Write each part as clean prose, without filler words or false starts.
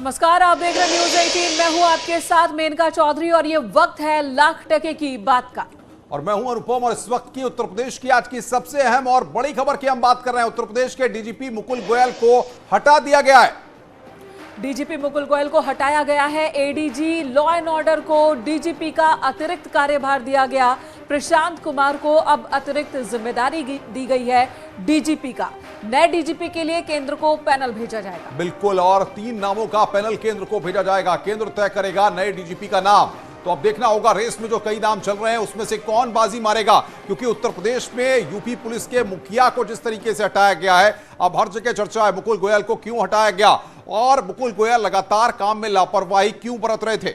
नमस्कार, आप देख रहे हैं न्यूज 18। मैं हूं आपके साथ मेनका चौधरी और ये वक्त है लाख टके की बात का। और मैं हूं अनुपम और इस वक्त की उत्तर प्रदेश की आज की सबसे अहम और बड़ी खबर की हम बात कर रहे हैं। उत्तर प्रदेश के डीजीपी मुकुल गोयल को हटा दिया गया है। डीजीपी मुकुल गोयल को हटाया गया है। एडीजी लॉ एंड ऑर्डर को डीजीपी का अतिरिक्त कार्यभार दिया गया। प्रशांत कुमार को अब अतिरिक्त जिम्मेदारी दी गई है डीजीपी का। नए डीजीपी के लिए केंद्र को पैनल भेजा जाएगा। बिल्कुल, और 3 नामों का पैनल केंद्र को भेजा जाएगा। केंद्र तय करेगा नए डीजीपी का नाम। तो अब देखना होगा रेस में जो कई नाम चल रहे हैं उसमें से कौन बाजी मारेगा, क्योंकि उत्तर प्रदेश में यूपी पुलिस के मुखिया को जिस तरीके से हटाया गया है, अब हर जगह चर्चा है मुकुल गोयल को क्यों हटाया गया और मुकुल गोयल लगातार काम में लापरवाही क्यों बरत रहे थे।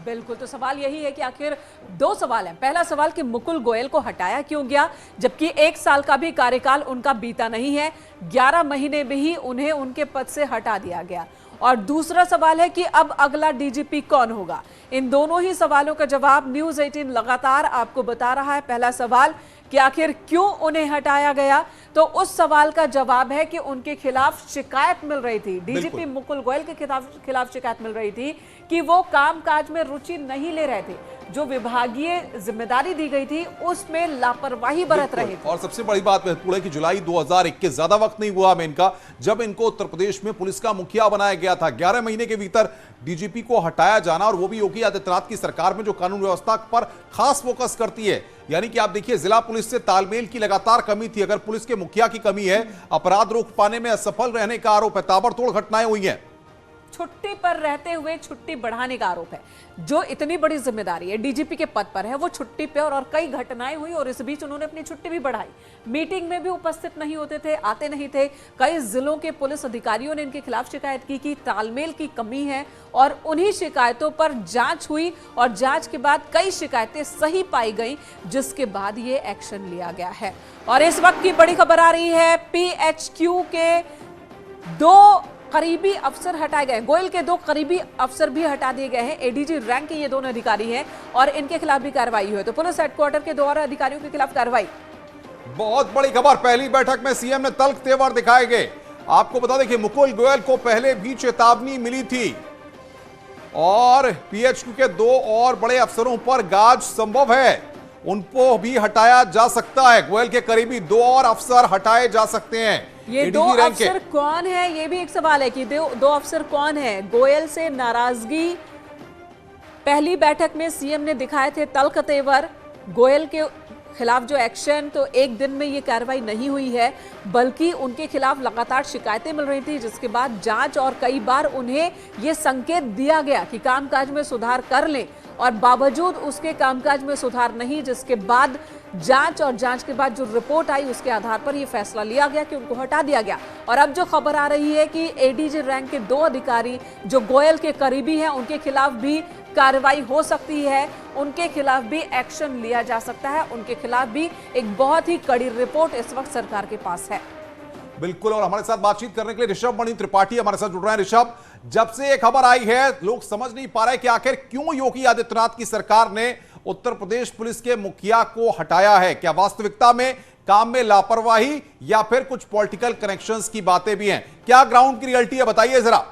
बिल्कुल, तो सवाल यही है कि आखिर 2 सवाल हैं। पहला सवाल कि मुकुल गोयल को हटाया क्यों गया, जबकि 1 साल का भी कार्यकाल उनका बीता नहीं है, 11 महीने में ही उन्हें उनके पद से हटा दिया गया। और दूसरा सवाल है कि अब अगला डीजीपी कौन होगा। इन दोनों ही सवालों का जवाब न्यूज 18 लगातार आपको बता रहा है। पहला सवाल कि आखिर क्यों उन्हें हटाया गया, तो उस सवाल का जवाब है कि उनके खिलाफ शिकायत मिल रही थी। डीजीपी मुकुल गोयल के खिलाफ शिकायत मिल रही थी कि वो कामकाज में रुचि नहीं ले रहे थे, जो विभागीय जिम्मेदारी दी गई थी उसमें लापरवाही बरत रहे थे। और सबसे बड़ी बात महत्वपूर्ण है कि जुलाई 2021, ज्यादा वक्त नहीं हुआ इनका, जब इनको उत्तर प्रदेश में पुलिस का मुखिया बनाया गया था। 11 महीने के भीतर डीजीपी को हटाया जाना, और वो भी योगी आदित्यनाथ की सरकार में जो कानून व्यवस्था पर खास फोकस करती है। यानी कि आप देखिए, जिला पुलिस से तालमेल की लगातार कमी थी। अगर पुलिस के मुखिया की कमी है, अपराध रोक पाने में असफल रहने का आरोप है, ताबड़तोड़ घटनाएं हुई हैं। छुट्टी पर रहते हुए छुट्टी बढ़ाने का आरोप है। जो इतनी बड़ी जिम्मेदारी है, डीजीपी के पद पर है, वो छुट्टी पे और कई घटनाएं हुई और इस बीच उन्होंने अपनी छुट्टी भी बढ़ाई। मीटिंग में भी उपस्थित नहीं होते थे, आते नहीं थे। कई जिलों के पुलिस अधिकारियों ने इनके खिलाफ शिकायत की कि तालमेल की कमी है, और उन्हीं शिकायतों पर जांच हुई और जांच के बाद कई शिकायतें सही पाई गई, जिसके बाद ये एक्शन लिया गया है। और इस वक्त की बड़ी खबर आ रही है, पीएचक्यू के 2 करीबी अफसर हटाए गए। गोयल के 2 करीबी अफसर भी हटा दिए गए हैं। एडीजी रैंक के ये दोनों अधिकारी हैं और इनके खिलाफ भी कार्रवाई हुई। तो पुलिस हेडक्वार्टर के 2 अधिकारियों के खिलाफ कार्रवाई। बहुत बड़ी खबर, पहली बैठक में सीएम ने तल्ख तेवर दिखाए गए। आपको बता दें कि मुकुल गोयल को पहले भी चेतावनी मिली थी और पीएचक्यू के 2 और बड़े अफसरों पर गाज संभव है, उनको भी हटाया जा सकता है। गोयल के करीबी 2 और अफसर हटाए जा सकते हैं। ये 2 अफसर कौन है, ये भी एक सवाल है कि 2 अफसर कौन है। गोयल से नाराजगी, पहली बैठक में सीएम ने दिखाए थे तल्ख तेवर। गोयल के खिलाफ जो एक्शन, तो एक दिन में ये कार्रवाई नहीं हुई है, बल्कि उनके खिलाफ लगातार शिकायतें मिल रही थी, जिसके बाद जांच, और कई बार उन्हें ये संकेत दिया गया कि कामकाज में सुधार कर लें, और बावजूद उसके कामकाज में सुधार नहीं, जिसके बाद जांच, और जांच के बाद जो रिपोर्ट आई उसके आधार पर यह फैसला लिया गया कि उनको हटा दिया गया। और अब जो खबर आ रही है कि एडीजी रैंक के 2 अधिकारी जो गोयल के करीबी हैं, उनके खिलाफ भी कार्रवाई हो सकती है, उनके खिलाफ भी एक्शन लिया जा सकता है, उनके खिलाफ भी एक बहुत ही कड़ी रिपोर्ट इस वक्त सरकार के पास है। बिल्कुल, और हमारे साथ बातचीत करने के लिए ऋषभ मणि त्रिपाठी हमारे साथ जुड़ रहे हैं। ऋषभ, जब से ये खबर आई है, लोग समझ नहीं पा रहे कि आखिर क्यों योगी आदित्यनाथ की सरकार ने उत्तर प्रदेश पुलिस के मुखिया को हटाया है। क्या वास्तविकता में काम में लापरवाही या फिर कुछ पॉलिटिकल कनेक्शंस की बातें भी हैं? क्या ग्राउंड की रियलिटी है, बताइए जरा।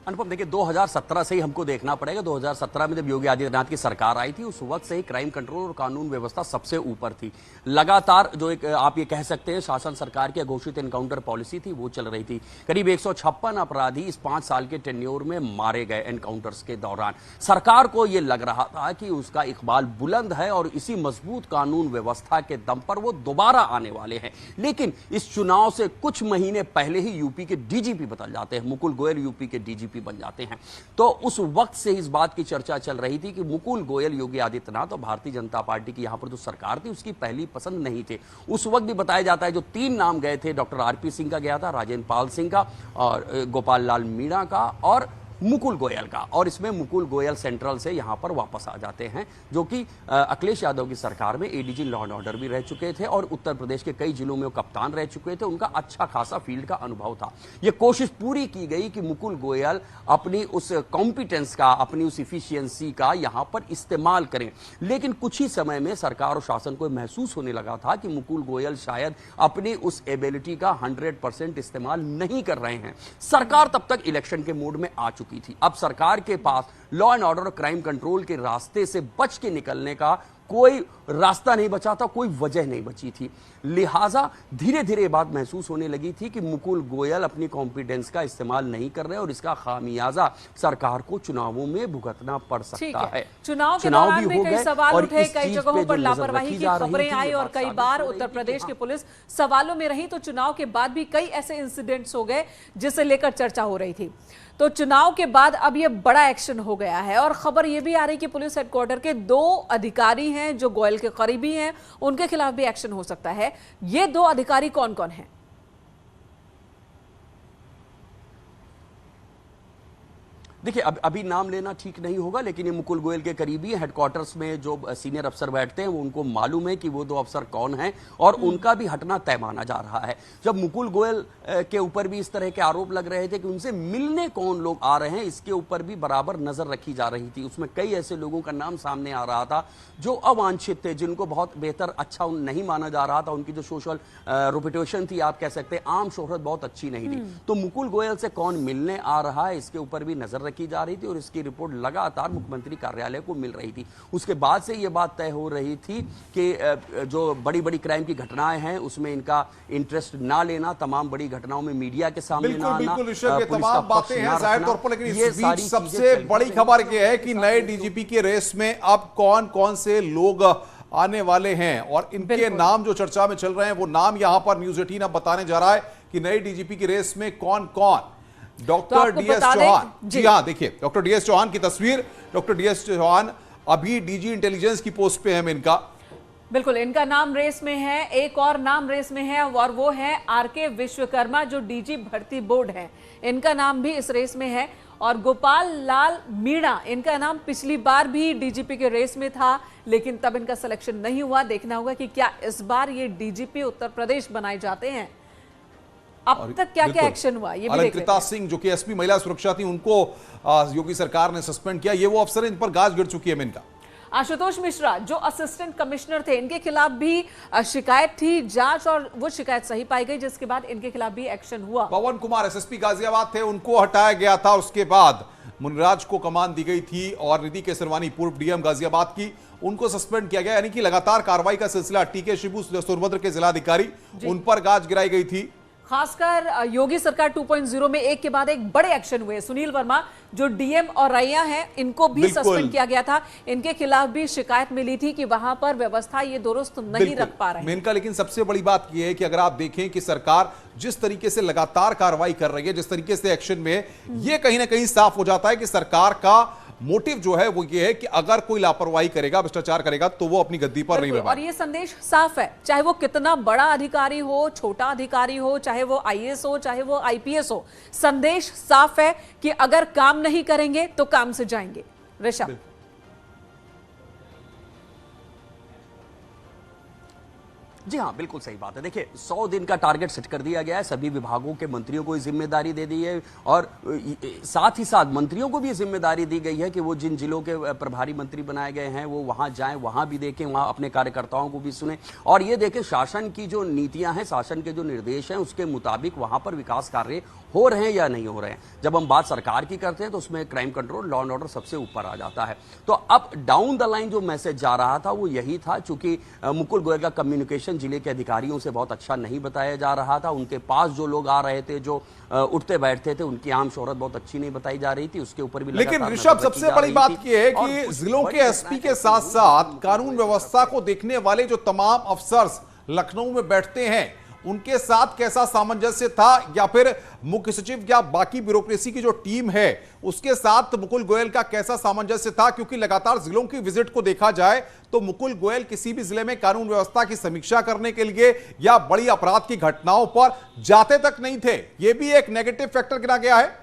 अनुपम, देखिए 2017 से ही हमको देखना पड़ेगा। 2017 में जब योगी आदित्यनाथ की सरकार आई थी, उस वक्त से ही क्राइम कंट्रोल और कानून व्यवस्था सबसे ऊपर थी। लगातार जो एक आप ये कह सकते हैं शासन सरकार की घोषित एनकाउंटर पॉलिसी थी, वो चल रही थी। करीब 156 अपराधी इस 5 साल के टेन्योर में मारे गए एनकाउंटर्स के दौरान। सरकार को यह लग रहा था कि उसका इकबाल बुलंद है और इसी मजबूत कानून व्यवस्था के दम पर वो दोबारा आने वाले हैं। लेकिन इस चुनाव से कुछ महीने पहले ही यूपी के डीजीपी बदल जाते हैं। मुकुल गोयल यूपी के डीजीपी बन जाते हैं। तो उस वक्त से इस बात की चर्चा चल रही थी कि मुकुल गोयल योगी आदित्यनाथ और भारतीय जनता पार्टी की यहां पर जो सरकार थी उसकी पहली पसंद नहीं थे। उस वक्त भी बताया जाता है जो 3 नाम गए थे, डॉक्टर आरपी सिंह का गया था, राजेंद्र पाल सिंह का, और गोपाल लाल मीणा का, और मुकुल गोयल का, और इसमें मुकुल गोयल सेंट्रल से यहां पर वापस आ जाते हैं, जो कि अखिलेश यादव की सरकार में एडीजी लॉ एंड ऑर्डर भी रह चुके थे और उत्तर प्रदेश के कई जिलों में वो कप्तान रह चुके थे। उनका अच्छा खासा फील्ड का अनुभव था। यह कोशिश पूरी की गई कि मुकुल गोयल अपनी उस कॉम्पिटेंस का, अपनी उस इफिशियंसी का यहां पर इस्तेमाल करें, लेकिन कुछ ही समय में सरकार और शासन को महसूस होने लगा था कि मुकुल गोयल शायद अपनी उस एबिलिटी का 100% इस्तेमाल नहीं कर रहे हैं। सरकार तब तक इलेक्शन के मूड में आ चुकी थी। अब सरकार के पास लॉ एंड ऑर्डर और क्राइम कंट्रोल के रास्ते से बच के निकलने का कोई रास्ता नहीं बचा था, कोई वजह नहीं बची थी। लिहाजा धीरे धीरे बात महसूस होने लगी थी कि मुकुल गोयल अपनी कॉम्पिटेंस का इस्तेमाल नहीं कर रहे और इसका खामियाजा सरकार को चुनावों में भुगतना पड़ सकता है। चुनाव के दौरान में कई सवाल उठे, कई जगहों पर लापरवाही की खबरें आई और कई बार उत्तर प्रदेश की पुलिस सवालों में रही। तो चुनाव के बाद भी कई ऐसे इंसिडेंट्स हो गए जिसे लेकर चर्चा हो रही थी। तो चुनाव के बाद अब यह बड़ा एक्शन हो गया है और खबर यह भी आ रही कि पुलिस हेडक्वार्टर के 2 अधिकारी हैं जो गोयल के करीबी हैं, उनके खिलाफ भी एक्शन हो सकता है। ये 2 अधिकारी कौन कौन हैं? देखिए, अभी नाम लेना ठीक नहीं होगा, लेकिन ये मुकुल गोयल के करीबी हेडक्वार्टर्स में जो सीनियर अफसर बैठते हैं वो उनको मालूम है कि वो 2 अफसर कौन हैं और उनका भी हटना तय माना जा रहा है। जब मुकुल गोयल के ऊपर भी इस तरह के आरोप लग रहे थे कि उनसे मिलने कौन लोग आ रहे हैं, इसके ऊपर भी बराबर नजर रखी जा रही थी। उसमें कई ऐसे लोगों का नाम सामने आ रहा था जो अवांछित थे, जिनको बहुत बेहतर अच्छा नहीं माना जा रहा था। उनकी जो सोशल रेपुटेशन थी, आप कह सकते हैं आम शोहरत बहुत अच्छी नहीं थी। तो मुकुल गोयल से कौन मिलने आ रहा है, इसके ऊपर भी नजर की जा रही थी और इसकी रिपोर्ट लगातार मुख्यमंत्री कार्यालय को मिल रही थी। उसके बाद से यह बात तय हो रही थी कि जो बड़ी बड़ी क्राइम की घटनाएं हैं उसमें इनका इंटरेस्ट ना लेना, तमाम बड़ी घटनाओं में मीडिया के सामने ना आना, बिल्कुल ऋषभ, ये तमाम बातें हैं जाहिर तौर पर, लेकिन इस बीच सबसे बड़ी खबर यह है कि नए डीजीपी की रेस में अब कौन कौन से लोग आने वाले हैं और इनके नाम जो चर्चा में चल रहे हैं वो नाम यहां पर न्यूज 18 अब बताने जा रहा है कि नए डीजीपी की रेस में कौन कौन। डॉक्टर डीएस चौहान, जी हां, देखिए डॉक्टर डीएस चौहान की तस्वीर। डॉक्टर डीएस चौहान अभी डीजी इंटेलिजेंस की पोस्ट पे है इनका। बिल्कुल, इनका नाम रेस में है। एक और नाम रेस में है और वो है आरके विश्वकर्मा जो डीजी भर्ती बोर्ड है, इनका नाम भी इस रेस में है। और गोपाल लाल मीणा, इनका नाम पिछली बार भी डीजीपी के रेस में था लेकिन तब इनका सिलेक्शन नहीं हुआ। देखना होगा कि क्या इस बार ये डीजीपी उत्तर प्रदेश बनाए जाते हैं। अब तक क्या क्या एक्शन हुआ ये भी देख लेते हैं। सिंह जो कि एसपी महिला सुरक्षा थी, उनको योगी सरकार ने सस्पेंड किया। ये वो अफसर इन पर गाज गिर चुकी है इनका। आशुतोष मिश्रा जो असिस्टेंट कमिश्नर थे, इनके खिलाफ भी शिकायत थी, जांच और वो शिकायत सही पाई गई, जिसके बाद इनके खिलाफ भी एक्शन हुआ। पवन कुमार एसएसपी गाजियाबाद थे, उनको हटाया गया था। उसके बाद मुनिराज को कमान दी गई थी और निधि केसरवानी पूर्व डीएम गाजियाबाद की, उनको सस्पेंड किया गया। यानी कि लगातार कार्रवाई का सिलसिला। टीके शिबू सोनभद्र के जिलाधिकारी, उन पर गाज गिराई गई थी। खासकर योगी सरकार 2.0 में एक के बाद एक बड़े एक्शन हुए। सुनील वर्मा जो डीएम और रैया हैं, इनको भी सस्पेंड किया गया था। इनके खिलाफ भी शिकायत मिली थी कि वहां पर व्यवस्था ये दुरुस्त नहीं रख पा रहे हैं। इनका लेकिन सबसे बड़ी बात यह है कि अगर आप देखें कि सरकार जिस तरीके से लगातार कार्रवाई कर रही है, जिस तरीके से एक्शन में, यह कहीं ना कहीं साफ हो जाता है कि सरकार का मोटिव जो है वो ये है कि अगर कोई लापरवाही करेगा, भ्रष्टाचार करेगा, तो वो अपनी गद्दी पर नहीं बैठेगा। और ये संदेश साफ है, चाहे वो कितना बड़ा अधिकारी हो, छोटा अधिकारी हो, चाहे वो आईएएस हो, चाहे वो आईपीएस हो, संदेश साफ है कि अगर काम नहीं करेंगे तो काम से जाएंगे। ऋषभ, जी हाँ, बिल्कुल सही बात है। देखिए, 100 दिन का टारगेट सेट कर दिया गया है, सभी विभागों के मंत्रियों को जिम्मेदारी दे दी है और साथ ही साथ मंत्रियों को भी जिम्मेदारी दी गई है कि वो जिन जिलों के प्रभारी मंत्री बनाए गए हैं वो वहां जाएं, वहां भी देखें, वहां अपने कार्यकर्ताओं को भी सुने और ये देखें शासन की जो नीतियां हैं, शासन के जो निर्देश हैं, उसके मुताबिक वहां पर विकास कार्य हो रहे हैं या नहीं हो रहे हैं। जब हम बात सरकार की करते हैं तो उसमें crime control, law and order सबसे ऊपर आ जाता है। तो अब डाउन द लाइन जो मैसेज जा रहा था वो यही था, चूंकि मुकुल गोयल का कम्युनिकेशन जिले के अधिकारियों से बहुत अच्छा नहीं बताया जा रहा था। उनके पास जो लोग आ रहे थे, जो उठते बैठते थे, उनकी आम शोहरत बहुत अच्छी नहीं बताई जा रही थी। उसके ऊपर भी लेकिन ऋषभ, सबसे बड़ी बात यह है कि जिलों के एसपी के साथ साथ कानून व्यवस्था को देखने वाले जो तमाम अफसर्स लखनऊ में बैठते हैं, उनके साथ कैसा सामंजस्य था, या फिर मुख्य सचिव या बाकी ब्यूरोक्रेसी की जो टीम है उसके साथ मुकुल गोयल का कैसा सामंजस्य था? क्योंकि लगातार जिलों की विजिट को देखा जाए तो मुकुल गोयल किसी भी जिले में कानून व्यवस्था की समीक्षा करने के लिए या बड़ी अपराध की घटनाओं पर जाते तक नहीं थे। यह भी एक नेगेटिव फैक्टर गिना गया है।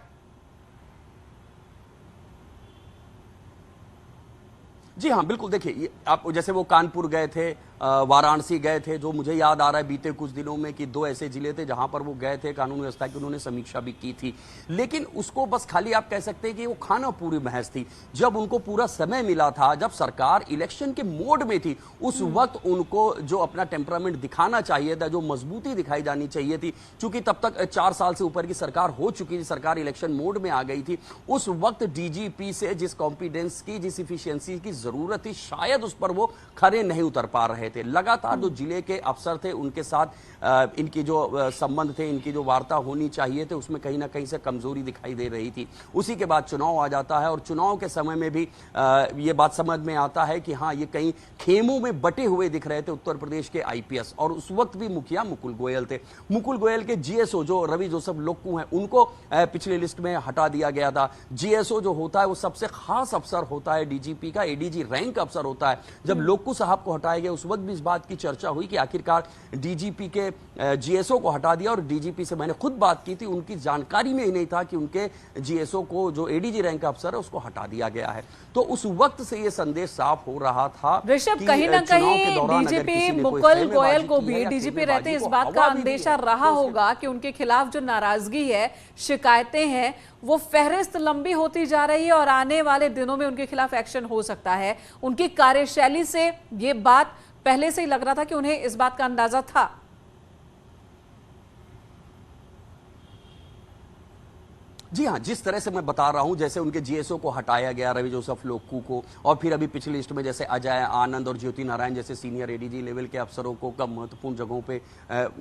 जी हाँ, बिल्कुल। देखिए, आप जैसे वो कानपुर गए थे, वाराणसी गए थे, जो मुझे याद आ रहा है बीते कुछ दिनों में कि 2 ऐसे जिले थे जहां पर वो गए थे, कानून व्यवस्था की उन्होंने समीक्षा भी की थी। लेकिन उसको बस खाली आप कह सकते हैं कि वो खाना पूरी महज थी। जब उनको पूरा समय मिला था, जब सरकार इलेक्शन के मोड में थी, उस वक्त उनको जो अपना टेम्परामेंट दिखाना चाहिए था, जो मजबूती दिखाई जानी चाहिए थी, चूंकि तब तक 4 साल से ऊपर की सरकार हो चुकी थी, सरकार इलेक्शन मोड में आ गई थी, उस वक्त डीजीपी से जिस कॉम्पिडेंस की, जिस इफिशियंसी की जरूरत थी, शायद उस पर वो खरे नहीं उतर पा रहे थे। लगातार जो जिले के अफसर थे, उनके साथ इनकी जो संबंध थे, इनकी जो वार्ता होनी चाहिए थे, उसमें कहीं ना कहीं से कमजोरी दिखाई दे रही थी। उसी के बाद चुनाव आ जाता है और चुनाव के समय में भी ये बात समझ में आता है कि हाँ, ये कहीं खेमों में बटे हुए दिख रहे थे उत्तर प्रदेश के आईपीएस। और उस वक्त भी मुखिया मुकुल गोयल थे। मुकुल गोयल के जीएसओ जो रवि जोसेफ लोक्कू हैं, उनको पिछली लिस्ट में हटा दिया गया था। जीएसओ जो होता है वो सबसे खास अफसर होता है, डीजीपी का एडीजी रैंक अफसर होता है। जब लोक्कू साहब को हटाया गया, उस वक्त भी इस बात की चर्चा हुई कि आखिरकार डीजीपी के जीएसओ को हटा दिया। और डीजीपी से मैंने खुद बात की थी, उनकी जानकारी में ही नहीं था कि उनके जीएसओ को, जो एडीजी रैंक का अफसर है, उसको हटा दिया गया है। तो उस वक्त से यह संदेश साफ हो रहा था। ऋषभ, कहीं ना कहीं डीजीपी मुकुल गोयल को भी, डीजीपी रहते इस बात का अंदेशा रहा होगा कि उनके खिलाफ जो नाराजगी है, शिकायतें हैं, वो फहरिस्त लंबी होती जा रही है और आने वाले दिनों में उनके खिलाफ एक्शन हो सकता है। उनकी कार्यशैली से ये बात पहले से ही लग रहा था कि उन्हें इस बात का अंदाजा था। जी हाँ, जिस तरह से मैं बता रहा हूं, जैसे उनके जीएसओ को हटाया गया, रवि जोसेफ लोक्कू को, और फिर अभी पिछली लिस्ट में जैसे अजय आनंद और ज्योति नारायण जैसे सीनियर एडीजी लेवल के अफसरों को कम महत्वपूर्ण जगहों पे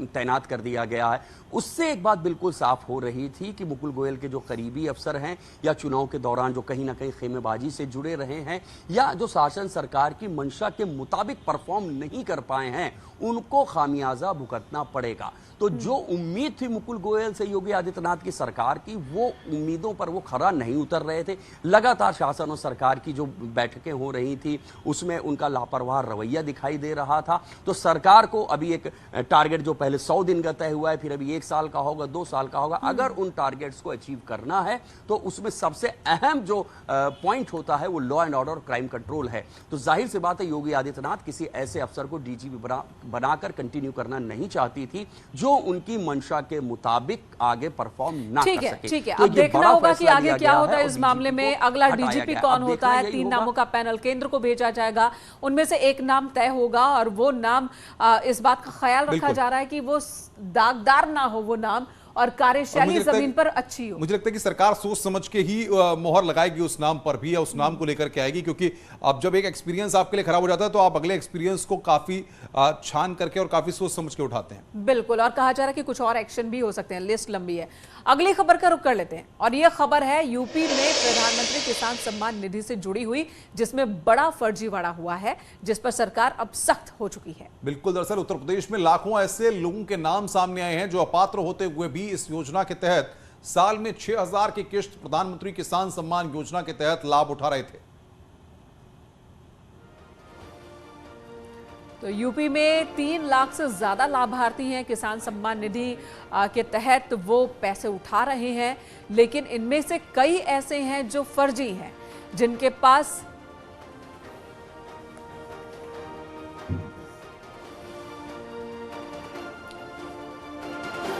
तैनात कर दिया गया है, उससे एक बात बिल्कुल साफ हो रही थी कि मुकुल गोयल के जो करीबी अफसर हैं या चुनाव के दौरान जो कहीं ना कहीं खेमेबाजी से जुड़े रहे हैं या जो शासन सरकार की मंशा के मुताबिक परफॉर्म नहीं कर पाए हैं, उनको खामियाजा भुगतना पड़ेगा। तो जो उम्मीद थी मुकुल गोयल से योगी आदित्यनाथ की सरकार की, वो उम्मीदों पर वो खरा नहीं उतर रहे थे। लगातार शासन और सरकार की जो बैठकें हो रही थी, उसमें उनका लापरवाह रवैया दिखाई दे रहा था। तो सरकार को अभी एक टारगेट जो पहले 100 दिन का तय हुआ है, फिर अभी 1 साल का होगा, 2 साल का होगा, अगर उन टारगेट्स को अचीव करना है तो उसमें सबसे अहम जो पॉइंट होता है वो law and order, crime control है। तो जाहिर सी बात है, योगी आदित्यनाथ किसी ऐसे अफसर को डीजीपी बनाकर कंटिन्यू करना नहीं चाहती थी जो उनकी मंशा के मुताबिक आगे परफॉर्म ना कर सके। ठीक है, अब देखना होगा कि आगे क्या होता है इस मामले में। अगला डीजीपी कौन होता है? 3 नामों का पैनल केंद्र को भेजा जाएगा, उनमें से एक नाम तय होगा और वो नाम, इस बात का ख्याल रखा जा रहा है कि वो दागदार ना हो वो नाम, और कार्यशैली जमीन पर अच्छी हो। मुझे लगता है कि सरकार सोच समझ के ही मोहर लगाएगी उस नाम पर भी, या उस नाम को लेकर के आएगी, क्योंकि अब जब एक एक्सपीरियंस आपके लिए खराब हो जाता है तो आप अगले एक्सपीरियंस को काफी छान करके और काफी सोच समझ के उठाते हैं। बिल्कुल, और कहा जा रहा है कि कुछ और एक्शन भी हो सकते हैं, लिस्ट लंबी है। अगली खबर का रुख कर लेते हैं, और यह खबर है यूपी में प्रधानमंत्री किसान सम्मान निधि से जुड़ी हुई, जिसमें बड़ा फर्जीवाड़ा हुआ है, जिस पर सरकार अब सख्त हो चुकी है। बिल्कुल, दरअसल उत्तर प्रदेश में लाखों ऐसे लोगों के नाम सामने आए हैं जो अपात्र होते हुए भी इस योजना के तहत साल में 6000 की किश्त प्रधानमंत्री किसान सम्मान योजना के तहत लाभ उठा रहे थे। तो यूपी में 3 लाख से ज्यादा लाभार्थी हैं किसान सम्मान निधि के तहत, वो पैसे उठा रहे हैं, लेकिन इनमें से कई ऐसे हैं जो फर्जी हैं, जिनके पास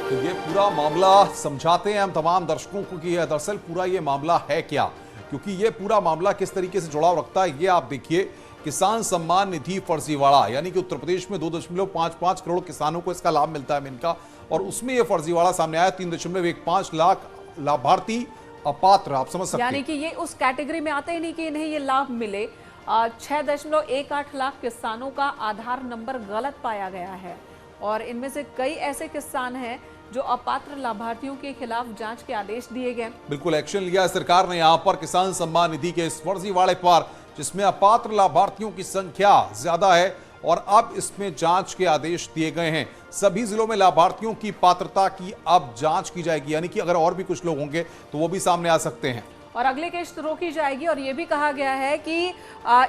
तो ये पूरा मामला समझाते हैं हम तमाम दर्शकों को कि दरअसल पूरा ये मामला है क्या, क्योंकि ये पूरा मामला किस तरीके से जुड़ाव रखता है। ये आप देखिए, किसान सम्मान निधि फर्जीवाड़ा, यानी कि उत्तर प्रदेश में 2.55 करोड़ किसानों को इसका लाभ मिलता है इनका, और उसमें यह फर्जीवाड़ा सामने आया। 3.15 लाख लाभार्थी अपात्र, आप समझ सकते हैं, यानी कि ये उस कैटेगरी में आते ही नहीं कि इन्हें ये लाभ मिले। 6.18 लाख किसानों का आधार नंबर गलत पाया गया है, और इनमें से कई ऐसे किसान हैं जो अपात्र लाभार्थियों के खिलाफ जांच के आदेश दिए गए। बिल्कुल, एक्शन लिया है सरकार ने यहां पर किसान सम्मान निधि के इस फर्जीवाड़े पर, जिसमें अपात्र लाभार्थियों की संख्या ज्यादा है, और अब इसमें जांच के आदेश दिए गए हैं। सभी जिलों में लाभार्थियों की पात्रता की अब जांच की जाएगी, यानी कि अगर और भी कुछ लोग होंगे तो वो भी सामने आ सकते हैं, और अगले किश्त रोकी जाएगी। और यह भी कहा गया है कि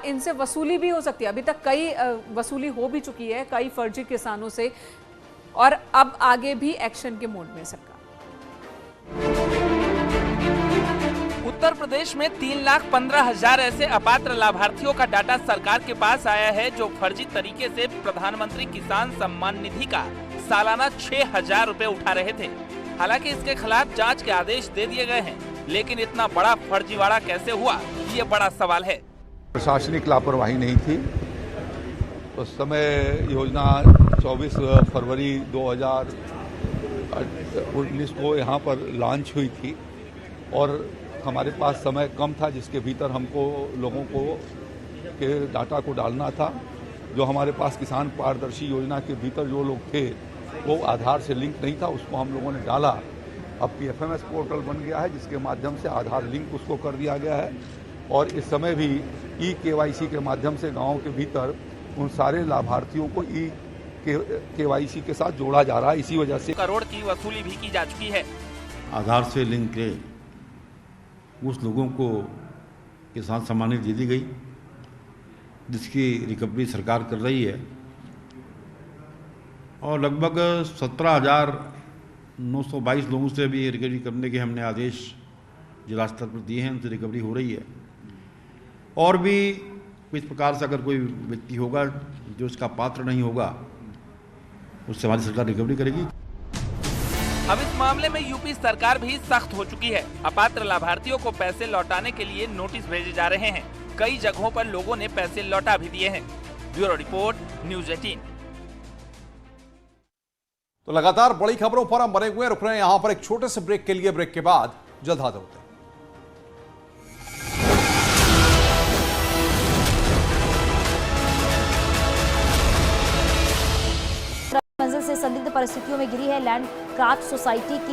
इनसे वसूली भी हो सकती है। अभी तक कई वसूली हो भी चुकी है कई फर्जी किसानों से, और अब आगे भी एक्शन के मोड में सरकार। उत्तर प्रदेश में 3,15,000 ऐसे अपात्र लाभार्थियों का डाटा सरकार के पास आया है जो फर्जी तरीके से प्रधानमंत्री किसान सम्मान निधि का सालाना 6,000 रुपए उठा रहे थे। हालांकि इसके खिलाफ जांच के आदेश दे दिए गए हैं, लेकिन इतना बड़ा फर्जीवाड़ा कैसे हुआ, ये बड़ा सवाल है। प्रशासनिक लापरवाही नहीं थी। उस समय योजना 24 फरवरी 2019 को यहाँ पर लॉन्च हुई थी और हमारे पास समय कम था, जिसके भीतर हमको लोगों को के डाटा को डालना था। जो हमारे पास किसान पारदर्शी योजना के भीतर जो लोग थे वो आधार से लिंक नहीं था, उसको हम लोगों ने डाला। अब PFMS पोर्टल बन गया है, जिसके माध्यम से आधार लिंक उसको कर दिया गया है और इस समय भी KYC के माध्यम से गाँव के भीतर उन सारे लाभार्थियों को KYC के साथ जोड़ा जा रहा है। इसी वजह से करोड़ की वसूली भी की जा चुकी है। आधार से लिंक के उस लोगों को किसान सम्मान निधि दी गई, जिसकी रिकवरी सरकार कर रही है और लगभग 17,922 लोगों से भी रिकवरी करने के हमने आदेश जिला स्तर पर दिए हैं, उनसे रिकवरी हो रही है। और भी इस प्रकार से अगर कोई व्यक्ति होगा जो इसका पात्र नहीं होगा, उससे हमारी सरकार रिकवरी करेगी। अब इस मामले में यूपी सरकार भी सख्त हो चुकी है। अपात्र लाभार्थियों को पैसे लौटाने के लिए नोटिस भेजे जा रहे हैं। कई जगहों पर लोगों ने पैसे लौटा भी दिए हैं। Bureau report, news 18। तो लगातार बड़ी खबरों पर हम बने हुए रुक रहे हैं यहां पर एक छोटे से ब्रेक के लिए। ब्रेक के बाद जल्द हाजिर होते हैं। मंजिल से संदिग्ध परिस्थितियों में गिरी है लैंड क्राफ्ट सोसाइटी की